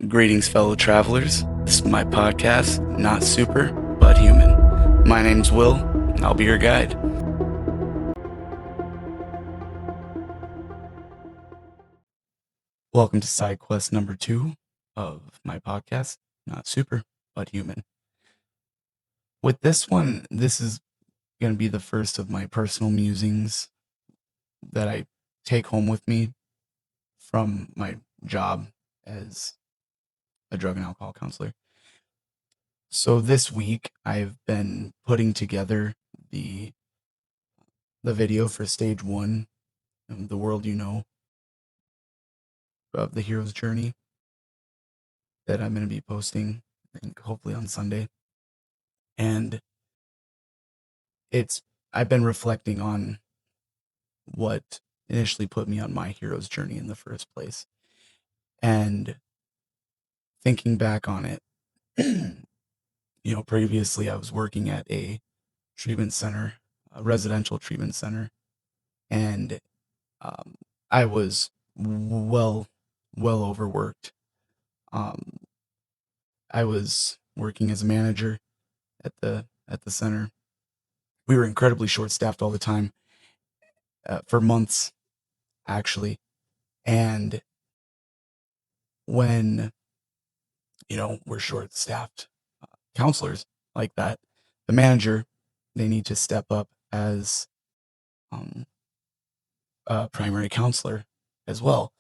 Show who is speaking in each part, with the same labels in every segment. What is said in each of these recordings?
Speaker 1: Greetings, fellow travelers. This is my podcast, Not Super, but Human. My name's Will, and I'll be your guide. Welcome to side quest number 2 of my podcast, Not Super, but Human. With this one, this is going to be the first of my personal musings that I take home with me from my job as a drug and alcohol counselor. So this week, I've been putting together the video for stage 1, The World You Know, of the hero's journey that I'm going to be posting, I think, hopefully on Sunday. And I've been reflecting on what initially put me on my hero's journey in the first place. And thinking back on it, previously I was working at a treatment center, a residential treatment center, and I was well overworked. I was working as a manager at the center. We were incredibly short-staffed all the time, for months, actually. And when we're short-staffed counselors like that, the manager, they need to step up as a primary counselor as well.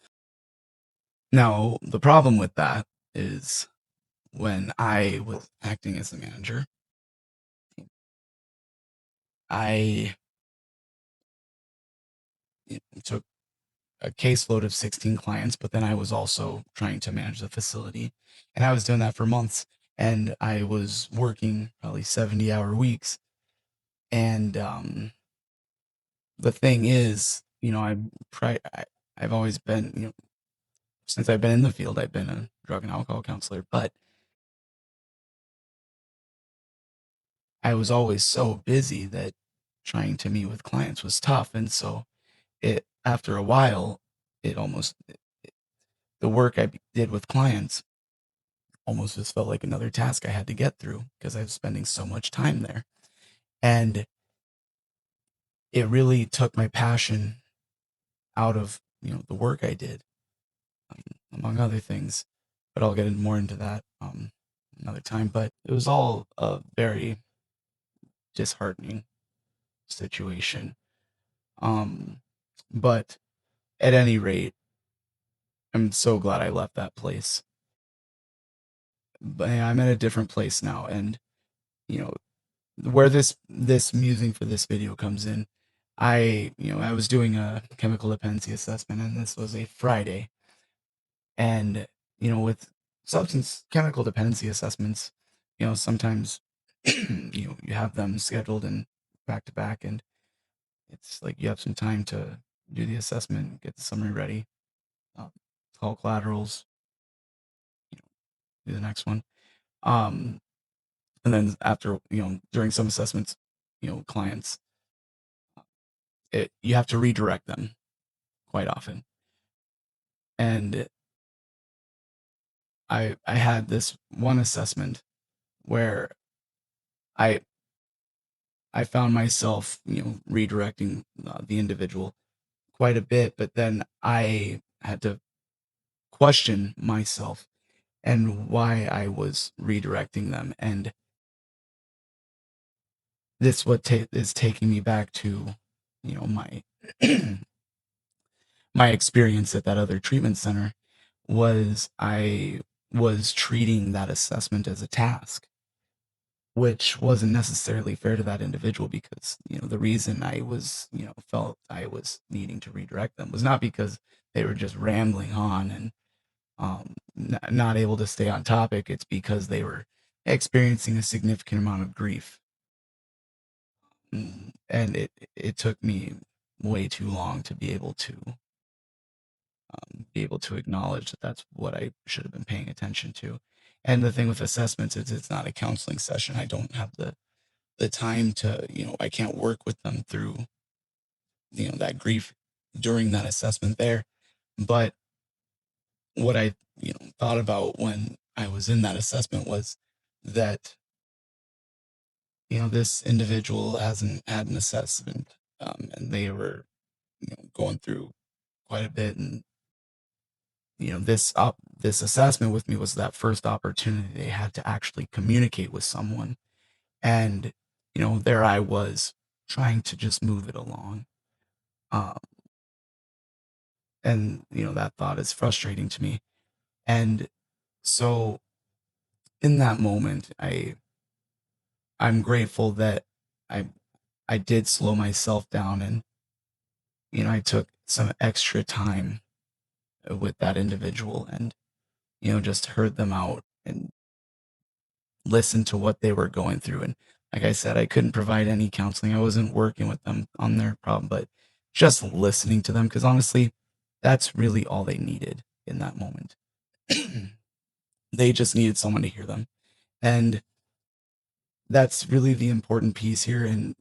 Speaker 1: Now, the problem with that is when I was acting as the manager, I took a caseload of 16 clients, but then I was also trying to manage the facility. And I was doing that for months. And I was working probably 70-hour weeks. And the thing is, I've always been, since I've been in the field, I've been a drug and alcohol counselor, but I was always so busy that trying to meet with clients was tough. And so after a while, the work I did with clients almost just felt like another task I had to get through because I was spending so much time there. And it really took my passion out of, the work I did, among other things. But I'll get more into that another time. But it was all a very disheartening situation. But at any rate, I'm so glad I left that place. But I'm at a different place now, and you know where this musing for this video comes in. I was doing a chemical dependency assessment, and this was a Friday. And with substance chemical dependency assessments, sometimes you have them scheduled and back to back, and it's like you have some time to do the assessment, get the summary ready, uh, call collaterals, do the next one. And then after, during some assessments, clients, you have to redirect them quite often. And I had this one assessment where I found myself, redirecting the individual quite a bit, but then I had to question myself and why I was redirecting them. And this is taking me back to, my my experience at that other treatment center. I was treating that assessment as a task, which wasn't necessarily fair to that individual, because the reason I was felt I was needing to redirect them was not because they were just rambling on and not able to stay on topic. It's because they were experiencing a significant amount of grief. And it took me way too long to be able to acknowledge that that's what I should have been paying attention to. And the thing with assessments is it's not a counseling session. I don't have the time to, I can't work with them through, that grief during that assessment there. But what I, thought about when I was in that assessment was that, this individual hasn't had an assessment, and they were, going through quite a bit. And, this assessment with me was that first opportunity they had to actually communicate with someone. And, there I was trying to just move it along. Um, and, that thought is frustrating to me. And so in that moment, I'm grateful that I I did slow myself down, and I took some extra time with that individual, and just heard them out and listened to what they were going through. And like I said, I couldn't provide any counseling. I wasn't working with them on their problem, but just listening to them, because honestly, that's really all they needed in that moment. They just needed someone to hear them. And that's really the important piece here, and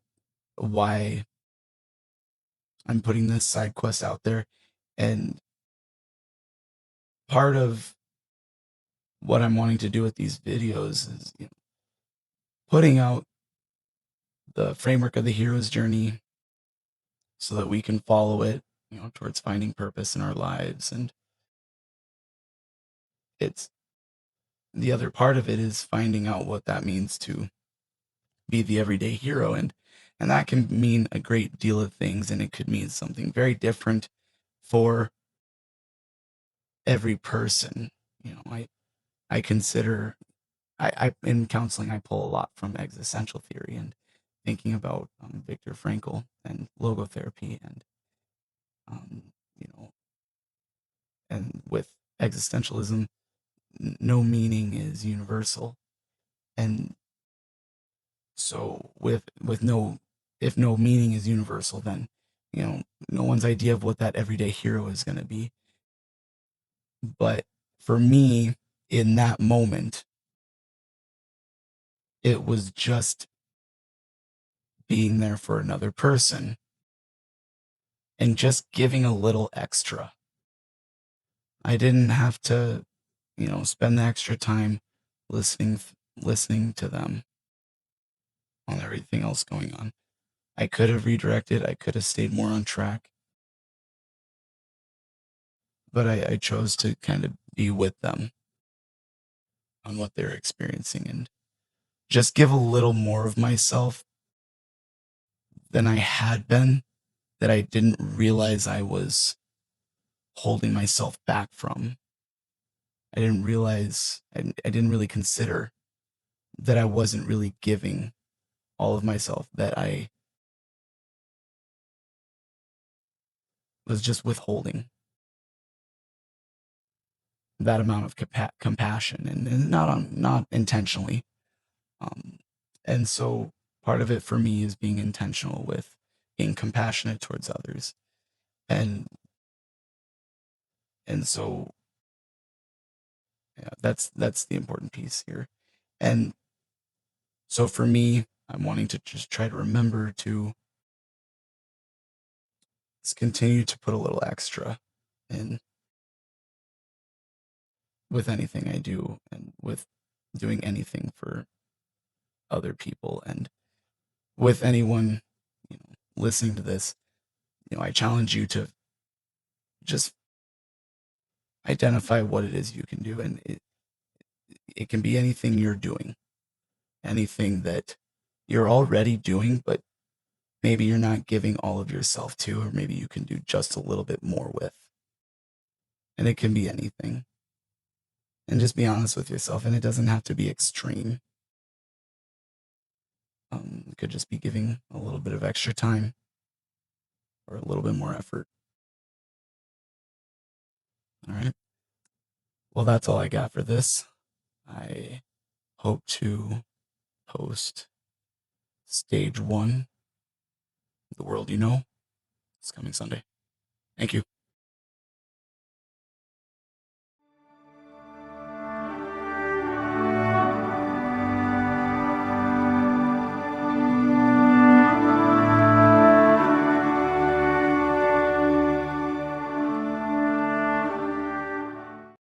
Speaker 1: why I'm putting this side quest out there. And part of what I'm wanting to do with these videos is, putting out the framework of the hero's journey so that we can follow it, towards finding purpose in our lives. And it's the other part of it is finding out what that means to be the everyday hero. And that can mean a great deal of things, and it could mean something very different for every person. I consider I in counseling I pull a lot from existential theory and thinking about Viktor Frankl and logotherapy. And um, you know and with existentialism, no meaning is universal. And so with no if no meaning is universal, then no one's idea of what that everyday hero is going to be. But for me, in that moment, it was just being there for another person and just giving a little extra. I didn't have to, spend the extra time listening listening to them on everything else going on. I could have redirected, I could have stayed more on track, but I chose to kind of be with them on what they're experiencing, and just give a little more of myself than I had been, that I didn't realize I was holding myself back from. I didn't really consider that I wasn't really giving all of myself, that I was just withholding that amount of compassion, and not intentionally. Um, and so part of it for me is being intentional with being compassionate towards others. And so yeah, that's the important piece here. And so for me, I'm wanting to just try to remember to continue to put a little extra in with anything I do, and with doing anything for other people. And with anyone, listening to this, I challenge you to just identify what it is you can do. And it can be anything you're doing, anything that you're already doing, but maybe you're not giving all of yourself to, or maybe you can do just a little bit more with. And it can be anything. And just be honest with yourself, and it doesn't have to be extreme. It could just be giving a little bit of extra time or a little bit more effort. All right. Well, that's all I got for this. I hope to post stage 1, The World You Know. It's coming Sunday. Thank you.